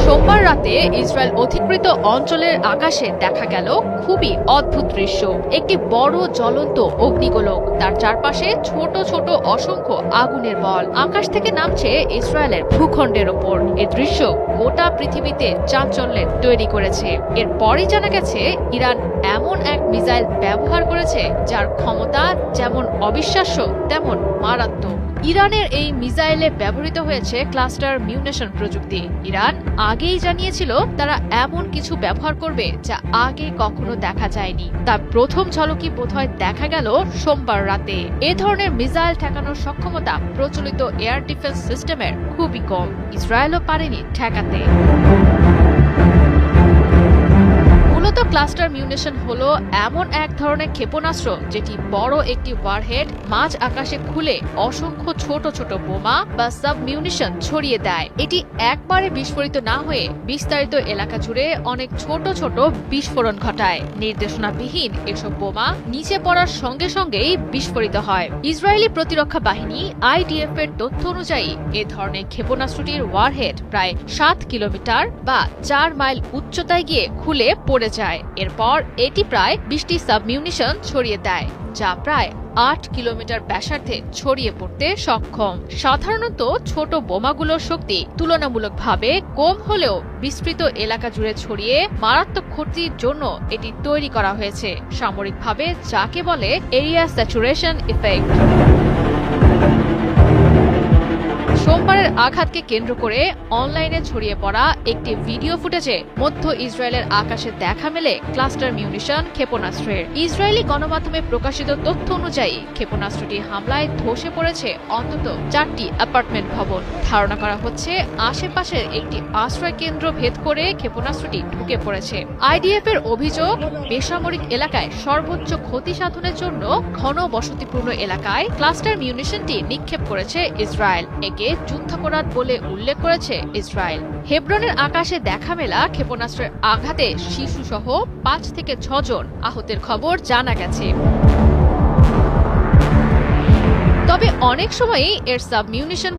সোমবার রাতে ইসরায়েল অধিকৃত অঞ্চলের আকাশে দেখা গেল খুবই অদ্ভুত দৃশ্য। একটি বড় জ্বলন্ত অগ্নিগোলক, তার চারপাশে ছোট ছোট অসংখ্য আগুনের বল আকাশ থেকে নামছে ইসরায়েলের ভূখণ্ডের ওপর। এই দৃশ্য গোটা পৃথিবীতে চাঞ্চল্যের তৈরি করেছে। এরপরই জানা গেছে ইরান এমন এক মিসাইল ব্যবহার করেছে যার ক্ষমতা যেমন অবিশ্বাস্য তেমন মারাত্মক। ইরানের এই মিসাইলে ব্যবহৃত হয়েছে ক্লাস্টার মিউনেশন প্রযুক্তি। ইরান আগেই জানিয়েছিল তারা এমন কিছু ব্যবহার করবে যা আগে কখনো দেখা যায়নি। তার প্রথম ঝলকই বোধহয় দেখা গেল সোমবার রাতে। এ ধরনের মিসাইল ঠেকানোর সক্ষমতা প্রচলিত এয়ার ডিফেন্স সিস্টেমের খুবই কম। ইসরায়েলও পারেনি ঠেকাতে। ক্লাস্টার মিউনেশন হলো এমন এক ধরনের ক্ষেপণাস্ত্র যেটি বড় একটি ওয়ারহেড মাঝ আকাশে খুলে অসংখ্য ছোট ছোট বোমা বা সাব মিউনিশন ছড়িয়ে দেয়। এটি একবারে বিস্ফোরিত না হয়ে বিস্তারিত এলাকা জুড়ে অনেক ছোট ছোট বিস্ফোরণ ঘটায়। নির্দেশনাবিহীন এসব বোমা নিচে পড়ার সঙ্গে সঙ্গেই বিস্ফোরিত হয়। ইসরায়েলি প্রতিরক্ষা বাহিনী IDF এর তথ্য অনুযায়ী এ ধরনের ক্ষেপণাস্ত্রটির ওয়ারহেড প্রায় 7 কিলোমিটার বা 4 মাইল উচ্চতায় গিয়ে খুলে পড়ে যায়। এরপর এটি প্রায় 20টি সাবমিউনিশন ছড়িয়ে দেয়, যা প্রায় 8 কিলোমিটার ব্যাসার্ধে ছড়িয়ে পড়তে সক্ষম। সাধারণত ছোট বোমাগুলোর শক্তি তুলনামূলকভাবে কম হলেও বিস্তৃত এলাকা জুড়ে ছড়িয়ে মারাত্মক ক্ষতির জন্য এটি তৈরি করা হয়েছে, সামরিকভাবে যাকে বলে এরিয়া স্যাচুরেশন ইফেক্ট। সোমবারের আঘাতকে কেন্দ্র করে অনলাইনে ছড়িয়ে পড়া একটি ভিডিও ফুটেজে মধ্য ইসরায়েলের আকাশে দেখা মেলে ক্লাস্টার মিউনিশন ক্ষেপণাস্ত্রের। ইসরায়েলি গণমাধ্যমে প্রকাশিত তথ্য অনুযায়ী ক্ষেপণাস্ত্রটি হামলায় ধসে পড়েছে অন্তত 4টি অ্যাপার্টমেন্ট ভবন। ধারণা করা হচ্ছে আশেপাশের একটি আশ্রয় কেন্দ্র ভেদ করে ক্ষেপণাস্ত্রটি ঢুকে পড়েছে। IDF এর অভিযোগ, বেসামরিক এলাকায় সর্বোচ্চ ক্ষতি সাধনের জন্য ঘন বসতিপূর্ণ এলাকায় ক্লাস্টার মিউনিশনটি নিক্ষেপ করেছে ইসরায়েল। একে যুদ্ধাপরাধ বলে উল্লেখ করেছে ইসরায়েল। হেব্রনের আকাশে দেখা মেলা ক্ষেপণাস্ত্রের আঘাতে শিশুসহ 5 থেকে 6 জন আহতের খবর জানা গেছে। তবে অনেক সময়ই এর সাবমিউনিশন